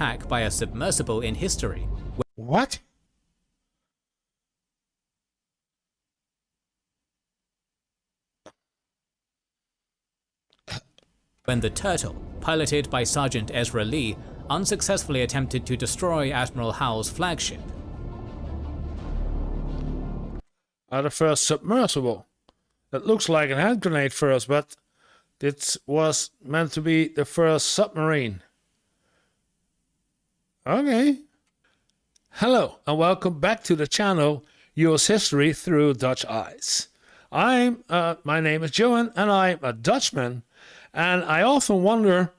attack by a submersible in history. What? When the Turtle, piloted by Sergeant Ezra Lee, unsuccessfully attempted to destroy Admiral Howe's flagship. The first submersible. It looks like a hand grenade first, but it was meant to be the first submarine. Okay. Hello and welcome back to the channel US History Through Dutch Eyes. My name is Johan and I'm a Dutchman, and I often wonder,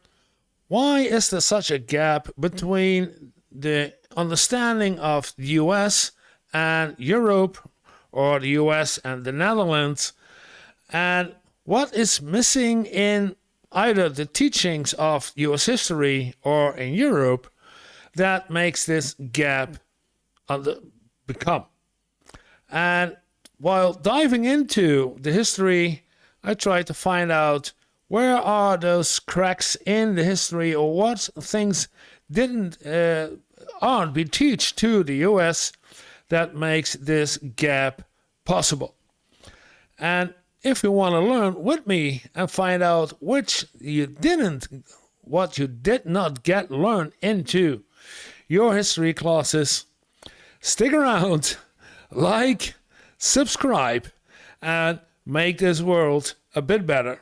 why is there such a gap between the understanding of the US and Europe, or the US and the Netherlands, and what is missing in either the teachings of US history or in Europe that makes this gap become. And while diving into the history, I tried to find out where are those cracks in the history, or what things aren't been taught to the US that makes this gap possible. And if you want to learn with me and find out what you did not get learned into your history classes, stick around, like, subscribe, and make this world a bit better.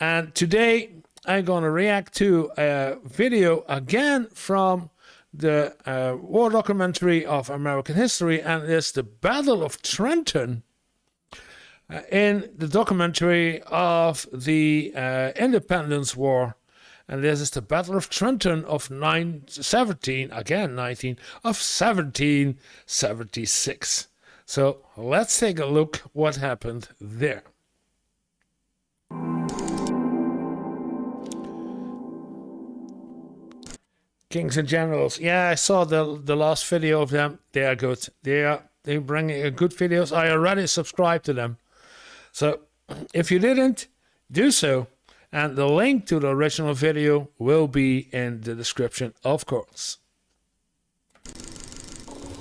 And today I'm going to react to a video again from the war documentary of American history, and it's the Battle of Trenton, in the documentary of the Independence War. And this is the Battle of Trenton of 1776. So let's take a look what happened there. Kings and Generals. Yeah, I saw the last video of them. They are good. They bring good videos. I already subscribed to them. So if you didn't, do so. And the link to the original video will be in the description, of course.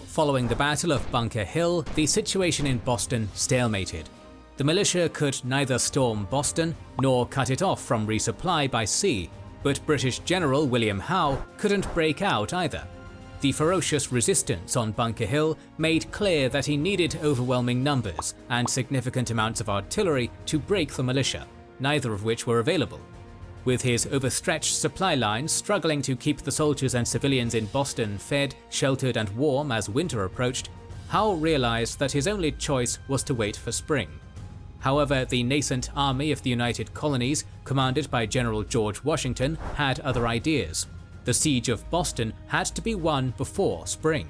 Following the Battle of Bunker Hill, the situation in Boston stalemated. The militia could neither storm Boston nor cut it off from resupply by sea, but British General William Howe couldn't break out either. The ferocious resistance on Bunker Hill made clear that he needed overwhelming numbers and significant amounts of artillery to break the militia, neither of which were available. With his overstretched supply lines struggling to keep the soldiers and civilians in Boston fed, sheltered and warm as winter approached, Howe realized that his only choice was to wait for spring. However, the nascent Army of the United Colonies, commanded by General George Washington, had other ideas. The siege of Boston had to be won before spring.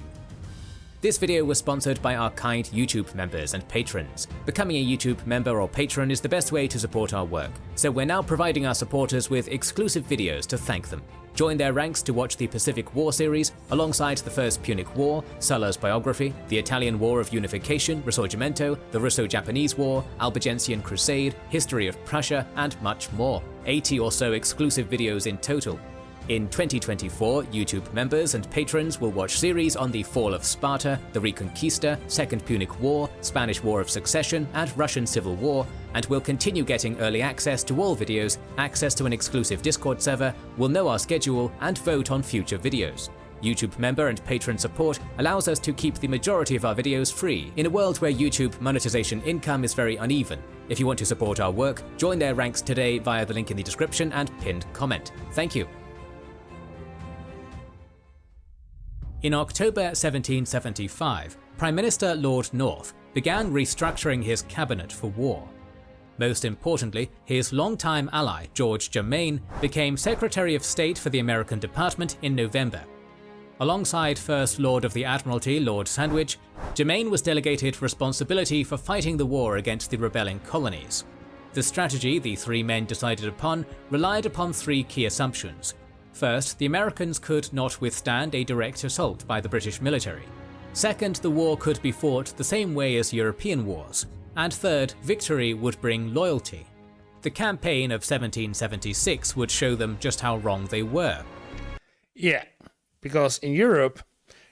This video was sponsored by our kind YouTube members and patrons. Becoming a YouTube member or patron is the best way to support our work, so we're now providing our supporters with exclusive videos to thank them. Join their ranks to watch the Pacific War series, alongside the First Punic War, Sulla's biography, the Italian War of Unification, Risorgimento, the Russo-Japanese War, Albigensian Crusade, History of Prussia, and much more. 80 or so exclusive videos in total. In 2024, YouTube members and patrons will watch series on the Fall of Sparta, the Reconquista, Second Punic War, Spanish War of Succession, and Russian Civil War, and will continue getting early access to all videos, access to an exclusive Discord server, will know our schedule, and vote on future videos. YouTube member and patron support allows us to keep the majority of our videos free in a world where YouTube monetization income is very uneven. If you want to support our work, join their ranks today via the link in the description and pinned comment. Thank you. In October 1775, Prime Minister Lord North began restructuring his cabinet for war. Most importantly, his longtime ally George Germain became Secretary of State for the American Department in November. Alongside First Lord of the Admiralty Lord Sandwich, Germain was delegated responsibility for fighting the war against the rebelling colonies. The strategy the three men decided upon relied upon three key assumptions. First, the Americans could not withstand a direct assault by the British military. Second, the war could be fought the same way as European wars. And third, victory would bring loyalty. The campaign of 1776 would show them just how wrong they were. Yeah, because in Europe,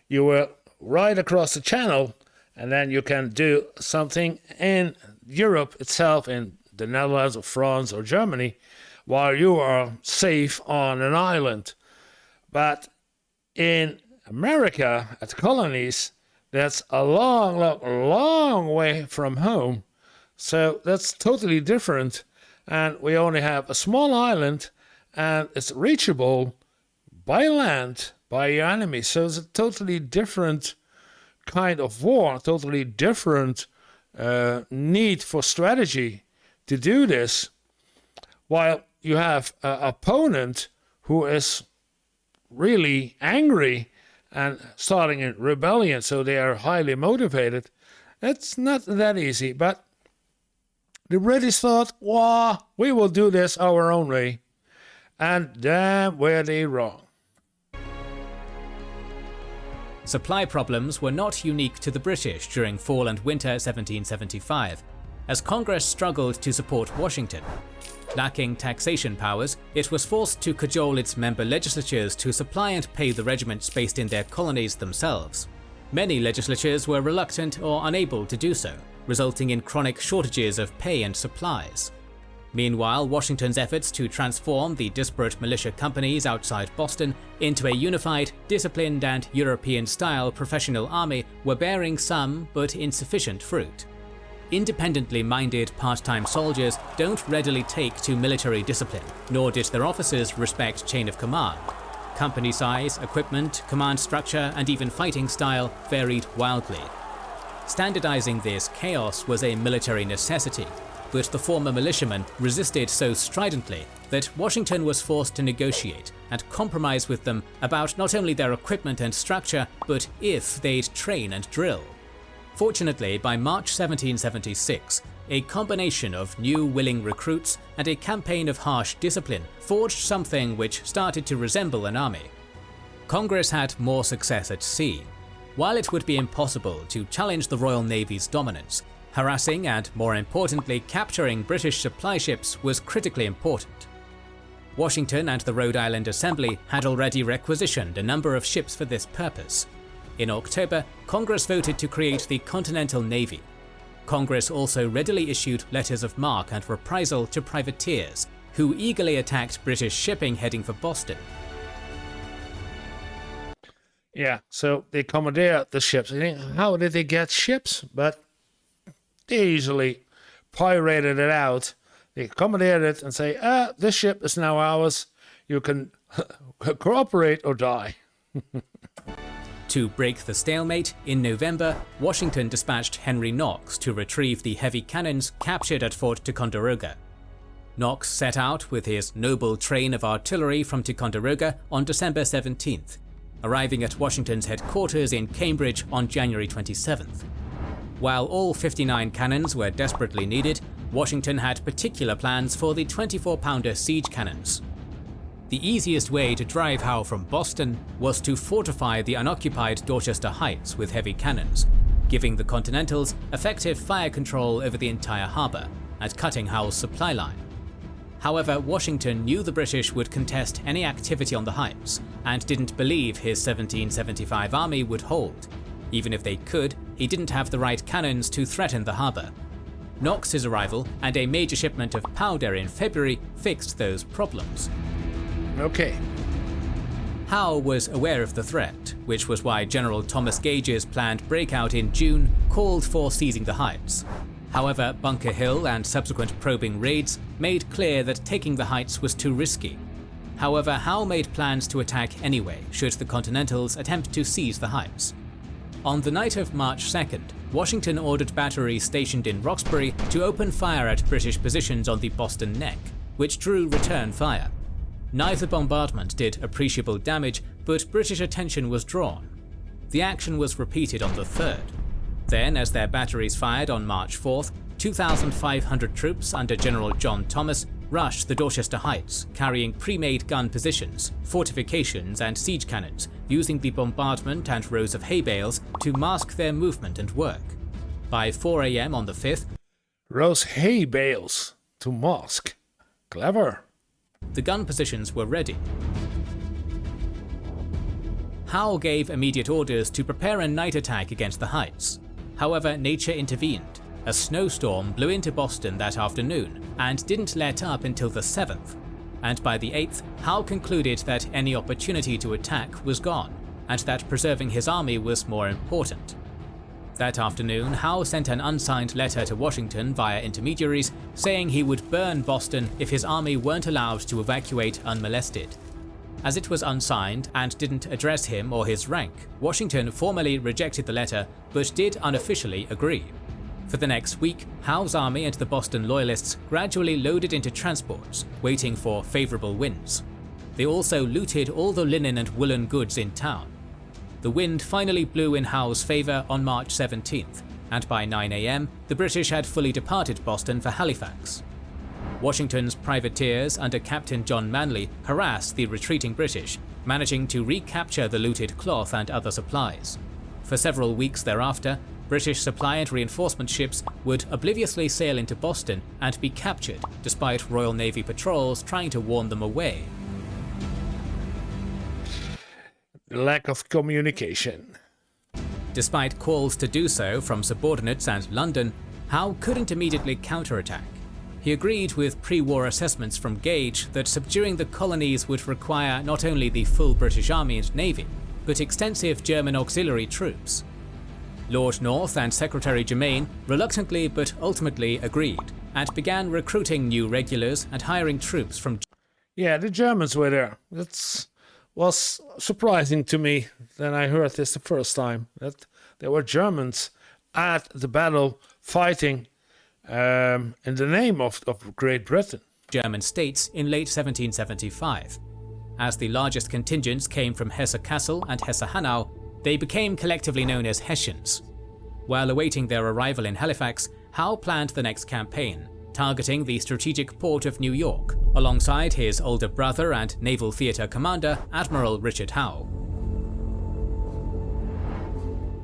you were right across the channel, and then you can do something in Europe itself, in the Netherlands or France or Germany, while you are safe on an island. But in America, at the colonies, that's a long, long, long way from home. So that's totally different. And we only have a small island, and it's reachable by land by your enemy. So it's a totally different kind of war, totally different need for strategy to do this, while you have an opponent who is really angry and starting a rebellion, so they are highly motivated. It's not that easy, but the British thought, wow, we will do this our own way. And damn were they wrong. Supply problems were not unique to the British during fall and winter 1775, as Congress struggled to support Washington. Lacking taxation powers, it was forced to cajole its member legislatures to supply and pay the regiments based in their colonies themselves. Many legislatures were reluctant or unable to do so, resulting in chronic shortages of pay and supplies. Meanwhile, Washington's efforts to transform the disparate militia companies outside Boston into a unified, disciplined and European-style professional army were bearing some but insufficient fruit. Independently minded part-time soldiers don't readily take to military discipline, nor did their officers respect chain of command. Company size, equipment, command structure, and even fighting style varied wildly. Standardizing this chaos was a military necessity, but the former militiamen resisted so stridently that Washington was forced to negotiate and compromise with them about not only their equipment and structure, but if they'd train and drill. Fortunately, by March 1776, a combination of new willing recruits and a campaign of harsh discipline forged something which started to resemble an army. Congress had more success at sea. While it would be impossible to challenge the Royal Navy's dominance, harassing and, more importantly, capturing British supply ships was critically important. Washington and the Rhode Island Assembly had already requisitioned a number of ships for this purpose. In October, Congress voted to create the Continental Navy. Congress also readily issued letters of marque and reprisal to privateers, who eagerly attacked British shipping heading for Boston. Yeah, so they commandeered the ships. You think, how did they get ships? But they easily pirated it out. They commandeered it and say, this ship is now ours. You can cooperate or die. To break the stalemate, in November, Washington dispatched Henry Knox to retrieve the heavy cannons captured at Fort Ticonderoga. Knox set out with his noble train of artillery from Ticonderoga on December 17th, arriving at Washington's headquarters in Cambridge on January 27th. While all 59 cannons were desperately needed, Washington had particular plans for the 24-pounder siege cannons. The easiest way to drive Howe from Boston was to fortify the unoccupied Dorchester Heights with heavy cannons, giving the Continentals effective fire control over the entire harbour and cutting Howe's supply line. However, Washington knew the British would contest any activity on the Heights and didn't believe his 1775 army would hold. Even if they could, he didn't have the right cannons to threaten the harbour. Knox's arrival and a major shipment of powder in February fixed those problems. Okay. Howe was aware of the threat, which was why General Thomas Gage's planned breakout in June called for seizing the Heights. However, Bunker Hill and subsequent probing raids made clear that taking the Heights was too risky. However, Howe made plans to attack anyway should the Continentals attempt to seize the Heights. On the night of March 2nd, Washington ordered batteries stationed in Roxbury to open fire at British positions on the Boston Neck, which drew return fire. Neither bombardment did appreciable damage, but British attention was drawn. The action was repeated on the 3rd. Then, as their batteries fired on March 4th, 2,500 troops under General John Thomas rushed the Dorchester Heights, carrying pre-made gun positions, fortifications and siege cannons, using the bombardment and rows of hay bales to mask their movement and work. By 4 AM on the 5th, rows hay bales to mask. Clever. The gun positions were ready. Howe gave immediate orders to prepare a night attack against the Heights. However, nature intervened. A snowstorm blew into Boston that afternoon and didn't let up until the 7th. And by the 8th, Howe concluded that any opportunity to attack was gone, and that preserving his army was more important. That afternoon, Howe sent an unsigned letter to Washington via intermediaries saying he would burn Boston if his army weren't allowed to evacuate unmolested. As it was unsigned and didn't address him or his rank, Washington formally rejected the letter but did unofficially agree. For the next week, Howe's army and the Boston Loyalists gradually loaded into transports, waiting for favourable winds. They also looted all the linen and woolen goods in town. The wind finally blew in Howe's favour on March 17th, and by 9 AM, the British had fully departed Boston for Halifax. Washington's privateers under Captain John Manley harassed the retreating British, managing to recapture the looted cloth and other supplies. For several weeks thereafter, British supply and reinforcement ships would obliviously sail into Boston and be captured despite Royal Navy patrols trying to warn them away. Lack of communication. Despite calls to do so from subordinates and London, Howe couldn't immediately counterattack. He agreed with pre-war assessments from Gage that subduing the colonies would require not only the full British Army and Navy, but extensive German auxiliary troops. Lord North and Secretary Germain reluctantly but ultimately agreed, and began recruiting new regulars and hiring troops from. Yeah, the Germans were there. That was surprising to me when I heard this the first time, that there were Germans at the battle fighting in the name of Great Britain. German states in late 1775. As the largest contingents came from Hesse-Kassel and Hesse-Hanau, they became collectively known as Hessians. While awaiting their arrival in Halifax, Howe planned the next campaign, targeting the strategic port of New York, alongside his older brother and Naval Theatre Commander, Admiral Richard Howe.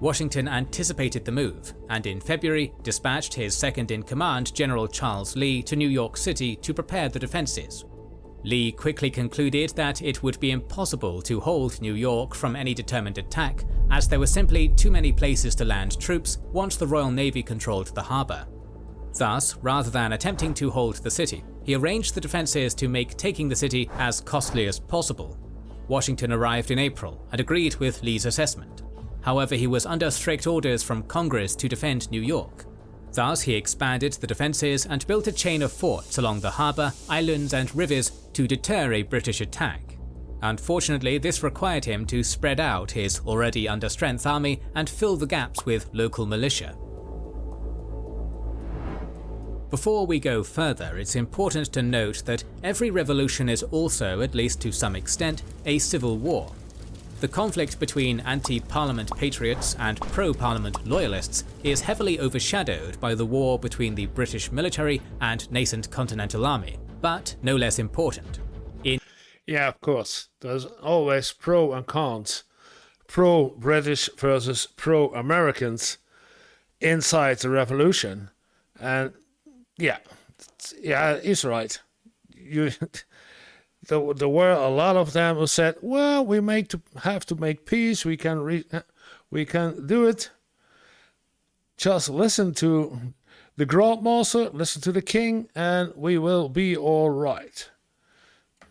Washington anticipated the move, and in February dispatched his second-in-command, General Charles Lee, to New York City to prepare the defenses. Lee quickly concluded that it would be impossible to hold New York from any determined attack, as there were simply too many places to land troops once the Royal Navy controlled the harbour. Thus, rather than attempting to hold the city, he arranged the defences to make taking the city as costly as possible. Washington arrived in April and agreed with Lee's assessment. However, he was under strict orders from Congress to defend New York. Thus, he expanded the defences and built a chain of forts along the harbour, islands and rivers to deter a British attack. Unfortunately, this required him to spread out his already under-strength army and fill the gaps with local militia. Before we go further, it's important to note that every revolution is also, at least to some extent, a civil war. The conflict between anti-Parliament patriots and pro-Parliament loyalists is heavily overshadowed by the war between the British military and nascent Continental Army, but no less important. Yeah, of course. There's always pro and cons. Pro-British versus pro-Americans inside the revolution. And yeah, he's right. There were a lot of them who said, well, we have to make peace, we can do it. Just listen to the Grandmaster, listen to the King, and we will be all right.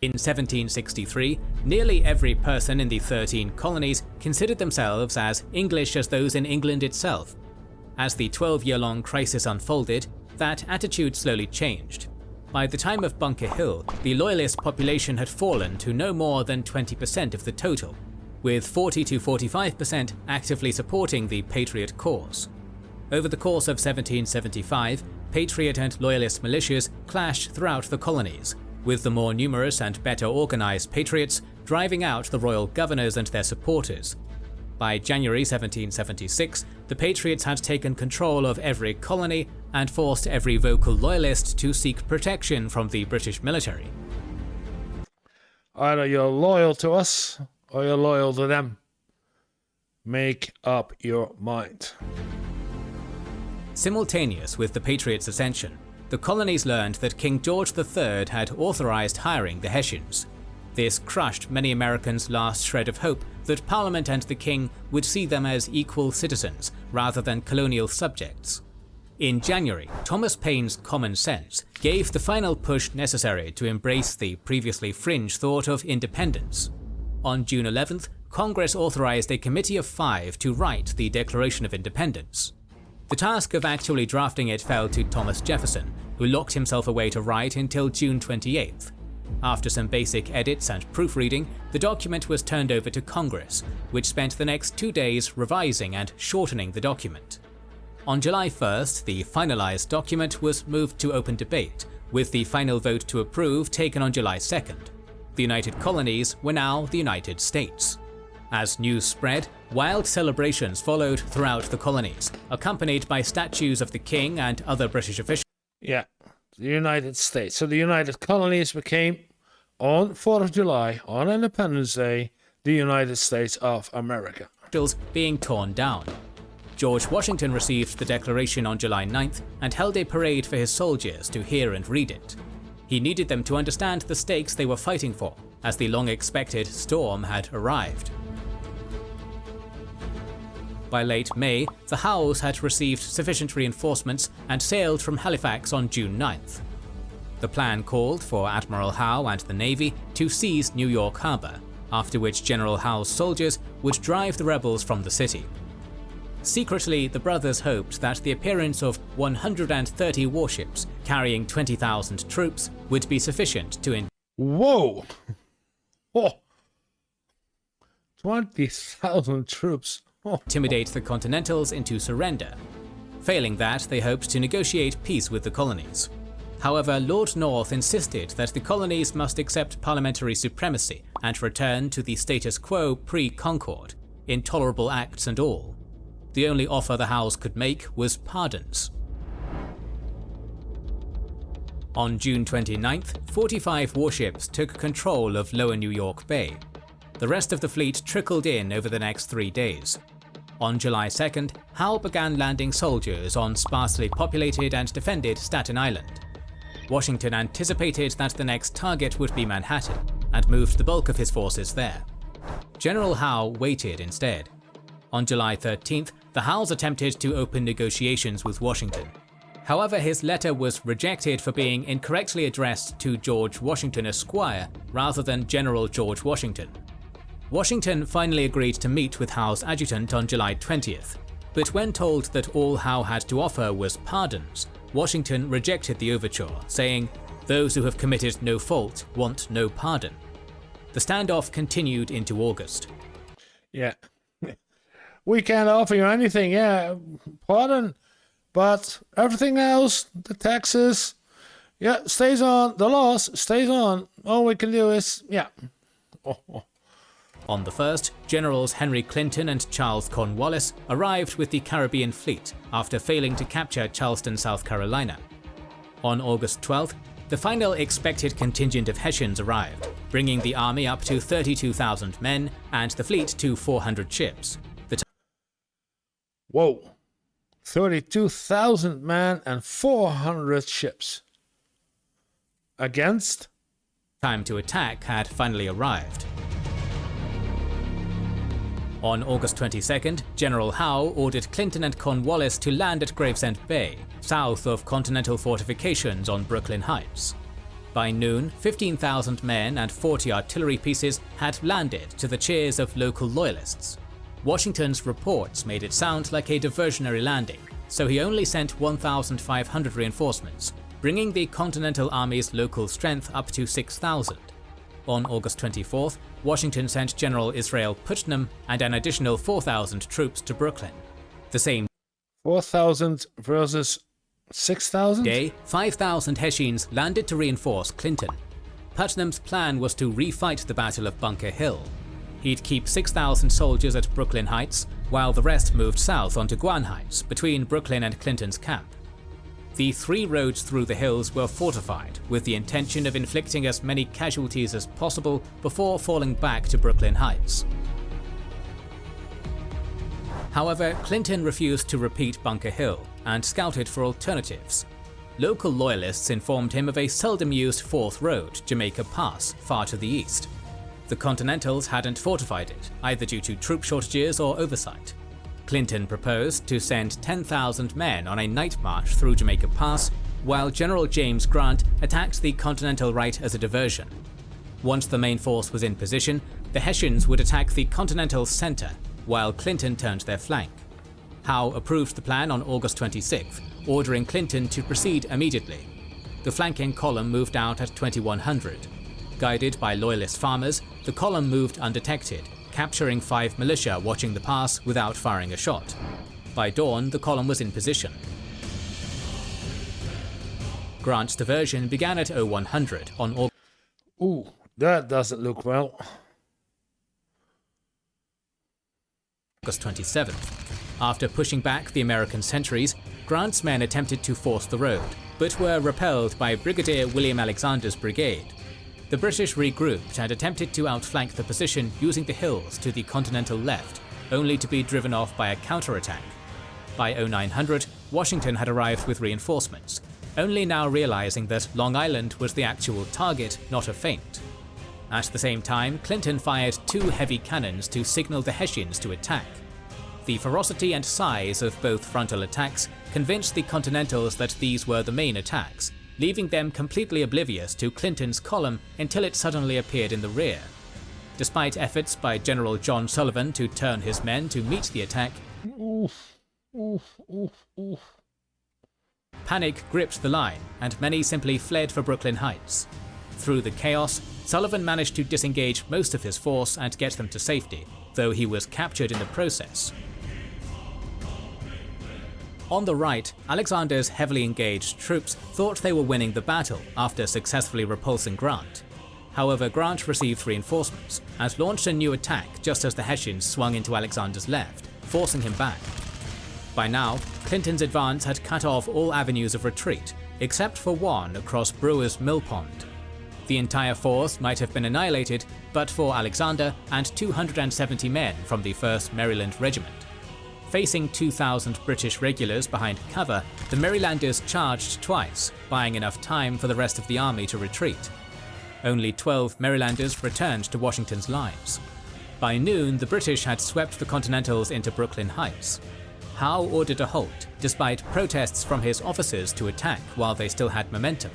In 1763, nearly every person in the 13 colonies considered themselves as English as those in England itself. As the 12-year-long crisis unfolded, that attitude slowly changed. By the time of Bunker Hill, the Loyalist population had fallen to no more than 20% of the total, with 40 to 45% actively supporting the Patriot cause. Over the course of 1775, Patriot and Loyalist militias clashed throughout the colonies, with the more numerous and better organized Patriots driving out the royal governors and their supporters. By January 1776, the Patriots had taken control of every colony and forced every vocal Loyalist to seek protection from the British military. Either you're loyal to us or you're loyal to them. Make up your mind. Simultaneous with the Patriots' ascension, the colonies learned that King George III had authorized hiring the Hessians. This crushed many Americans' last shred of hope that Parliament and the king would see them as equal citizens rather than colonial subjects. In January, Thomas Paine's common sense gave the final push necessary to embrace the previously fringe thought of independence. On June 11th, Congress authorized a committee of 5 to write the Declaration of Independence. The task of actually drafting it fell to Thomas Jefferson, who locked himself away to write until June 28th. After some basic edits and proofreading, the document was turned over to Congress, which spent the next 2 days revising and shortening the document. On July 1st, the finalized document was moved to open debate, with the final vote to approve taken on July 2nd. The United Colonies were now the United States. As news spread, wild celebrations followed throughout the colonies, accompanied by statues of the king and other British officials. Yeah, the United States. So the United Colonies became, on 4th of July, on Independence Day, the United States of America. Being torn down. George Washington received the declaration on July 9th and held a parade for his soldiers to hear and read it. He needed them to understand the stakes they were fighting for, as the long-expected storm had arrived. By late May, the Howes had received sufficient reinforcements and sailed from Halifax on June 9th. The plan called for Admiral Howe and the Navy to seize New York Harbor, after which General Howe's soldiers would drive the rebels from the city. Secretly, the brothers hoped that the appearance of 130 warships carrying 20,000 troops would be sufficient to Whoa! Oh! 20,000 troops. Oh. Intimidate the Continentals into surrender. Failing that, they hoped to negotiate peace with the colonies. However, Lord North insisted that the colonies must accept parliamentary supremacy and return to the status quo pre-Concord, intolerable acts and all. The only offer the Howes could make was pardons. On June 29th, 45 warships took control of Lower New York Bay. The rest of the fleet trickled in over the next 3 days. On July 2nd, Howe began landing soldiers on sparsely populated and defended Staten Island. Washington anticipated that the next target would be Manhattan, and moved the bulk of his forces there. General Howe waited instead. On July 13th, the Howes attempted to open negotiations with Washington. However, his letter was rejected for being incorrectly addressed to George Washington Esquire rather than General George Washington. Washington finally agreed to meet with Howe's adjutant on July 20th, but when told that all Howe had to offer was pardons, Washington rejected the overture, saying, "Those who have committed no fault want no pardon." The standoff continued into August. Yeah. We can't offer you anything, yeah, pardon, but everything else, the taxes, yeah, stays on, the loss stays on. All we can do is, yeah. Oh. On the 1st, Generals Henry Clinton and Charles Cornwallis arrived with the Caribbean fleet after failing to capture Charleston, South Carolina. On August 12th, the final expected contingent of Hessians arrived, bringing the army up to 32,000 men and the fleet to 400 ships. Whoa, 32,000 men and 400 ships. Against? Time to attack had finally arrived. On August 22nd, General Howe ordered Clinton and Cornwallis to land at Gravesend Bay, south of Continental fortifications on Brooklyn Heights. By noon, 15,000 men and 40 artillery pieces had landed to the cheers of local loyalists. Washington's reports made it sound like a diversionary landing, so he only sent 1,500 reinforcements, bringing the Continental Army's local strength up to 6,000. On August 24th, Washington sent General Israel Putnam and an additional 4,000 troops to Brooklyn. The same 4,000 versus 6,000? day, 5,000 Hessians landed to reinforce Clinton. Putnam's plan was to refight the Battle of Bunker Hill. He'd keep 6,000 soldiers at Brooklyn Heights, while the rest moved south onto Guan Heights, between Brooklyn and Clinton's camp. The 3 roads through the hills were fortified, with the intention of inflicting as many casualties as possible before falling back to Brooklyn Heights. However, Clinton refused to repeat Bunker Hill and scouted for alternatives. Local loyalists informed him of a seldom used 4th road, Jamaica Pass, far to the east. The Continentals hadn't fortified it, either due to troop shortages or oversight. Clinton proposed to send 10,000 men on a night march through Jamaica Pass, while General James Grant attacked the Continental right as a diversion. Once the main force was in position, the Hessians would attack the Continental center, while Clinton turned their flank. Howe approved the plan on August 26th, ordering Clinton to proceed immediately. The flanking column moved out at 2100. Guided by loyalist farmers, the column moved undetected, capturing 5 militia watching the pass without firing a shot. By dawn, the column was in position. Grant's diversion began at 0100 on August. Ooh, that doesn't look well. August 27th. After pushing back the American sentries, Grant's men attempted to force the road, but were repelled by Brigadier William Alexander's brigade. The British regrouped and attempted to outflank the position using the hills to the continental left, only to be driven off by a counterattack. By 0900, Washington had arrived with reinforcements, only now realizing that Long Island was the actual target, not a feint. At the same time, Clinton fired 2 heavy cannons to signal the Hessians to attack. The ferocity and size of both frontal attacks convinced the Continentals that these were the main attacks, leaving them completely oblivious to Clinton's column until it suddenly appeared in the rear. Despite efforts by General John Sullivan to turn his men to meet the attack, panic gripped the line, and many simply fled for Brooklyn Heights. Through the chaos, Sullivan managed to disengage most of his force and get them to safety, though he was captured in the process. On the right, Alexander's heavily engaged troops thought they were winning the battle after successfully repulsing Grant. However, Grant received reinforcements and launched a new attack just as the Hessians swung into Alexander's left, forcing him back. By now, Clinton's advance had cut off all avenues of retreat, except for one across Brewer's Mill Pond. The entire force might have been annihilated but for Alexander and 270 men from the 1st Maryland Regiment. Facing 2,000 British regulars behind cover, the Marylanders charged twice, buying enough time for the rest of the army to retreat. Only 12 Marylanders returned to Washington's lines. By noon, the British had swept the Continentals into Brooklyn Heights. Howe ordered a halt, despite protests from his officers to attack while they still had momentum.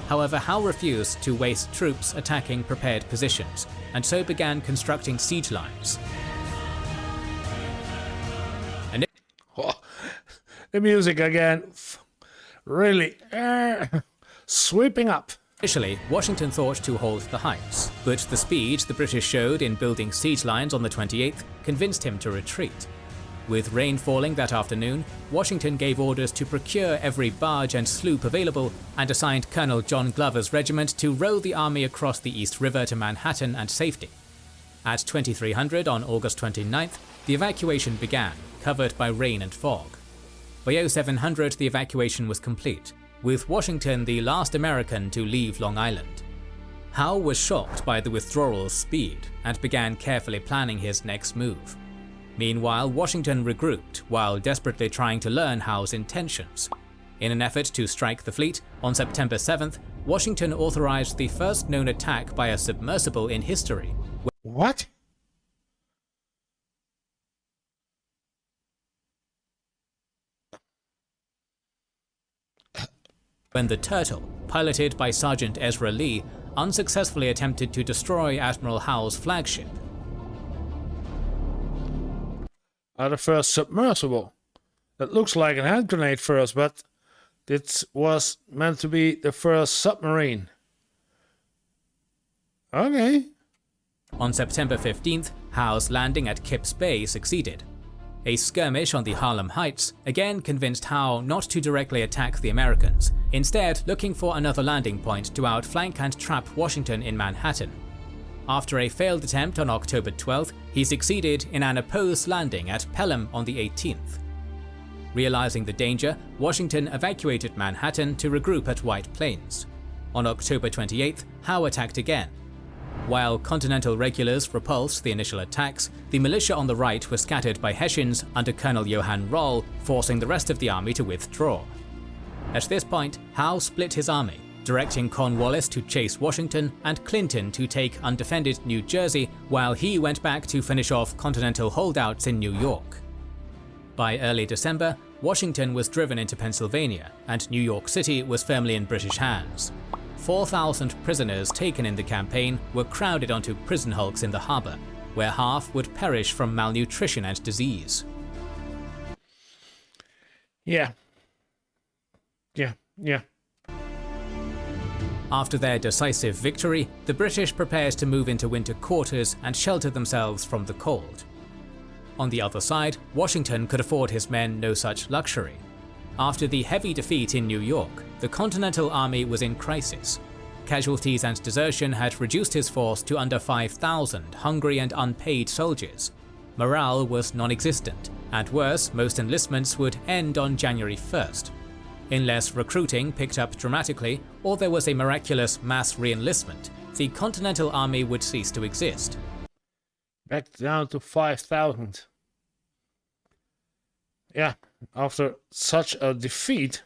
However, Howe refused to waste troops attacking prepared positions, and so began constructing siege lines. Oh, the music again, really sweeping up. Initially, Washington thought to hold the heights, but the speed the British showed in building siege lines on the 28th convinced him to retreat. With rain falling that afternoon, Washington gave orders to procure every barge and sloop available and assigned Colonel John Glover's regiment to row the army across the East River to Manhattan and safety. At 2300 on August 29th, the evacuation began, covered by rain and fog. By 0700, the evacuation was complete, with Washington the last American to leave Long Island. Howe was shocked by the withdrawal's speed and began carefully planning his next move. Meanwhile, Washington regrouped while desperately trying to learn Howe's intentions. In an effort to strike the fleet, on September 7th, Washington authorized the first known attack by a submersible in history. What? When the Turtle, piloted by Sergeant Ezra Lee, unsuccessfully attempted to destroy Admiral Howe's flagship. The first submersible. It looks like a hand grenade first, but it was meant to be the first submarine. Okay. On September 15th, Howe's landing at Kip's Bay succeeded. A skirmish on the Harlem Heights again convinced Howe not to directly attack the Americans, instead looking for another landing point to outflank and trap Washington in Manhattan. After a failed attempt on October 12th, he succeeded in an opposed landing at Pelham on the 18th. Realizing the danger, Washington evacuated Manhattan to regroup at White Plains. On October 28th, Howe attacked again. While Continental regulars repulsed the initial attacks, the militia on the right were scattered by Hessians under Colonel Johann Roll, forcing the rest of the army to withdraw. At this point, Howe split his army, directing Cornwallis to chase Washington and Clinton to take undefended New Jersey while he went back to finish off Continental holdouts in New York. By early December, Washington was driven into Pennsylvania, and New York City was firmly in British hands. 4,000 prisoners taken in the campaign were crowded onto prison hulks in the harbor, where half would perish from malnutrition and disease. Yeah. After their decisive victory, the British prepared to move into winter quarters and shelter themselves from the cold. On the other side, Washington could afford his men no such luxury. After the heavy defeat in New York, the Continental Army was in crisis. Casualties and desertion had reduced his force to under 5,000 hungry and unpaid soldiers. Morale was non-existent, and worse, most enlistments would end on January 1st. Unless recruiting picked up dramatically, or there was a miraculous mass re-enlistment, the Continental Army would cease to exist. Back down to 5,000. Yeah, after such a defeat,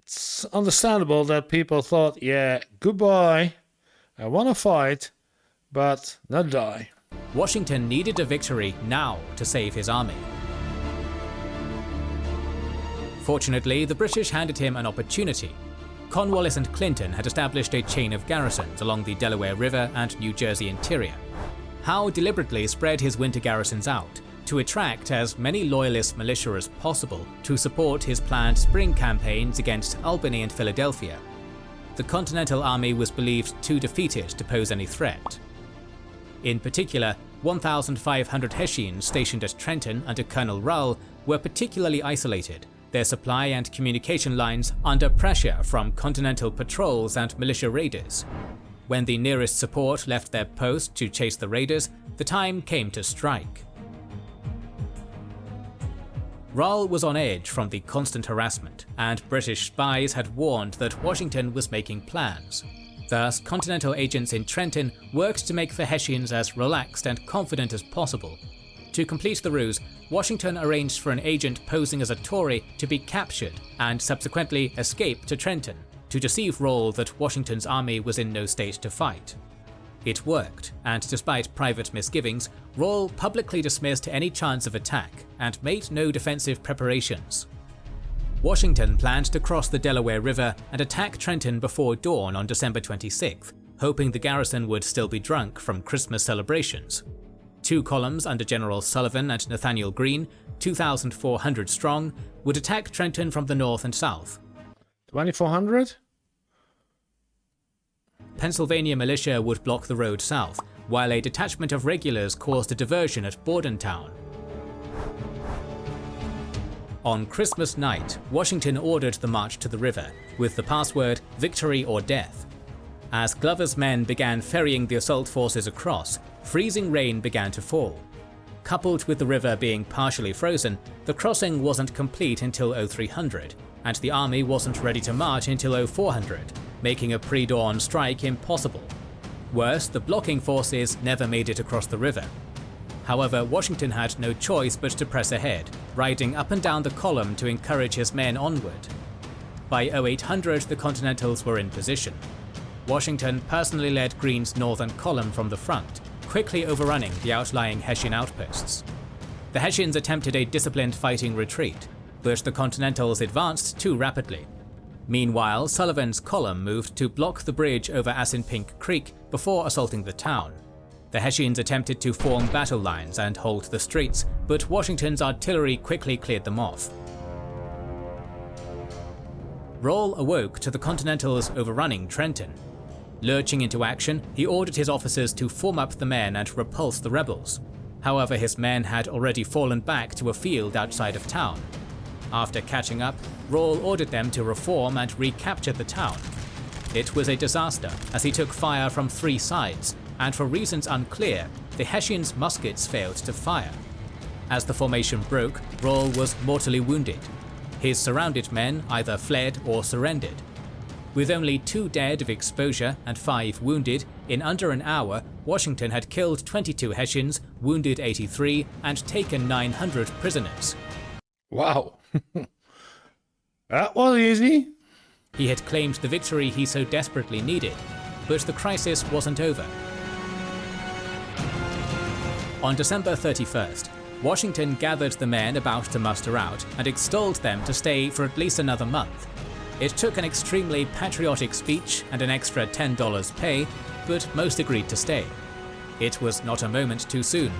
it's understandable that people thought, yeah, goodbye, I want to fight, but not die. Washington needed a victory now to save his army. Fortunately, the British handed him an opportunity. Cornwallis and Clinton had established a chain of garrisons along the Delaware River and New Jersey interior. Howe deliberately spread his winter garrisons out to attract as many loyalist militia as possible to support his planned spring campaigns against Albany and Philadelphia. The Continental Army was believed too defeated to pose any threat. In particular, 1,500 Hessians stationed at Trenton under Colonel Rull were particularly isolated, their supply and communication lines under pressure from Continental patrols and militia raiders. When the nearest support left their post to chase the raiders, the time came to strike. Rull was on edge from the constant harassment, and British spies had warned that Washington was making plans. Thus, Continental agents in Trenton worked to make the Hessians as relaxed and confident as possible. To complete the ruse, Washington arranged for an agent posing as a Tory to be captured and subsequently escape to Trenton, to deceive Rull that Washington's army was in no state to fight. It worked, and despite private misgivings, Rull publicly dismissed any chance of attack and made no defensive preparations. Washington planned to cross the Delaware River and attack Trenton before dawn on December 26th, hoping the garrison would still be drunk from Christmas celebrations. 2 columns under General Sullivan and Nathaniel Greene, 2,400 strong, would attack Trenton from the north and south. 2,400? Pennsylvania militia would block the road south, while a detachment of regulars caused a diversion at Bordentown. On Christmas night, Washington ordered the march to the river, with the password "Victory or Death." As Glover's men began ferrying the assault forces across, freezing rain began to fall. Coupled with the river being partially frozen, the crossing wasn't complete until 0300, and the army wasn't ready to march until 0400, making a pre-dawn strike impossible. Worse, the blocking forces never made it across the river. However, Washington had no choice but to press ahead, riding up and down the column to encourage his men onward. By 0800, the Continentals were in position. Washington personally led Greene's northern column from the front, quickly overrunning the outlying Hessian outposts. The Hessians attempted a disciplined fighting retreat, but the Continentals advanced too rapidly. Meanwhile, Sullivan's column moved to block the bridge over Assunpink Creek before assaulting the town. The Hessians attempted to form battle lines and hold the streets, but Washington's artillery quickly cleared them off. Rull awoke to the Continentals overrunning Trenton. Lurching into action, he ordered his officers to form up the men and repulse the rebels. However, his men had already fallen back to a field outside of town. After catching up, Rull ordered them to reform and recapture the town. It was a disaster, as he took fire from 3 sides, and for reasons unclear, the Hessians' muskets failed to fire. As the formation broke, Rull was mortally wounded. His surrounded men either fled or surrendered. With only 2 dead of exposure and 5 wounded, in under an hour, Washington had killed 22 Hessians, wounded 83, and taken 900 prisoners. Wow. That was easy. He had claimed the victory he so desperately needed, but the crisis wasn't over. On December 31st, Washington gathered the men about to muster out and extolled them to stay for at least another month. It took an extremely patriotic speech and an extra $10 pay, but most agreed to stay. It was not a moment too soon.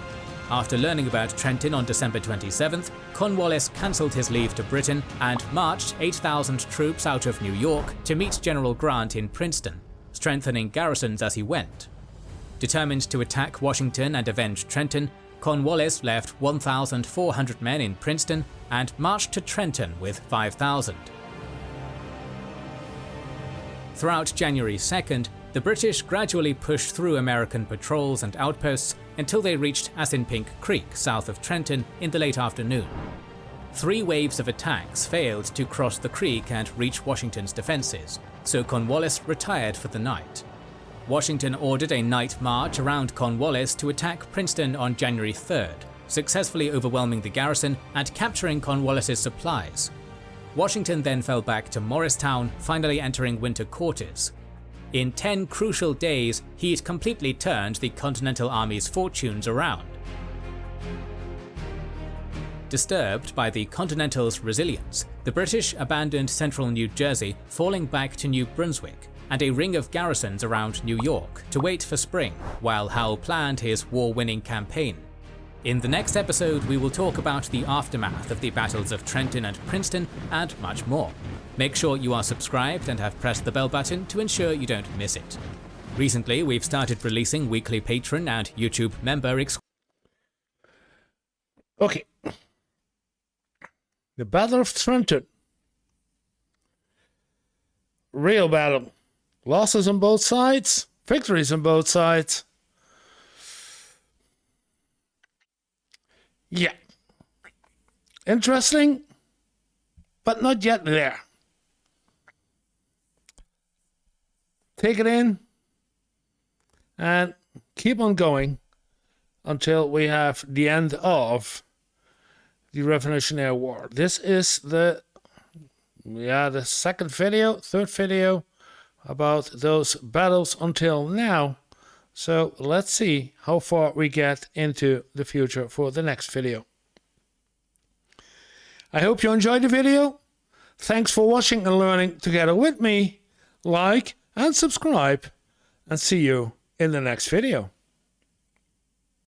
After learning about Trenton on December 27th, Cornwallis cancelled his leave to Britain and marched 8,000 troops out of New York to meet General Grant in Princeton, strengthening garrisons as he went. Determined to attack Washington and avenge Trenton, Cornwallis left 1,400 men in Princeton and marched to Trenton with 5,000. Throughout January 2nd, the British gradually pushed through American patrols and outposts until they reached Assunpink Creek south of Trenton in the late afternoon. 3 waves of attacks failed to cross the creek and reach Washington's defences, so Cornwallis retired for the night. Washington ordered a night march around Cornwallis to attack Princeton on January 3rd, successfully overwhelming the garrison and capturing Cornwallis's supplies. Washington then fell back to Morristown, finally entering winter quarters. In 10 crucial days, he'd completely turned the Continental Army's fortunes around. Disturbed by the Continental's resilience, the British abandoned central New Jersey, falling back to New Brunswick and a ring of garrisons around New York to wait for spring, while Howe planned his war-winning campaign. In the next episode, we will talk about the aftermath of the battles of Trenton and Princeton and much more. Make sure you are subscribed and have pressed the bell button to ensure you don't miss it. Recently, we've started releasing weekly patron and YouTube member Okay. The Battle of Trenton. Real battle. Losses on both sides, victories on both sides. Yeah. Interesting, but not yet there. Take it in and keep on going until we have the end of the Revolutionary War. This is the third video about those battles until now. So let's see how far we get into the future for the next video. I hope you enjoyed the video. Thanks for watching and learning together with me. Like and subscribe, and see you in the next video.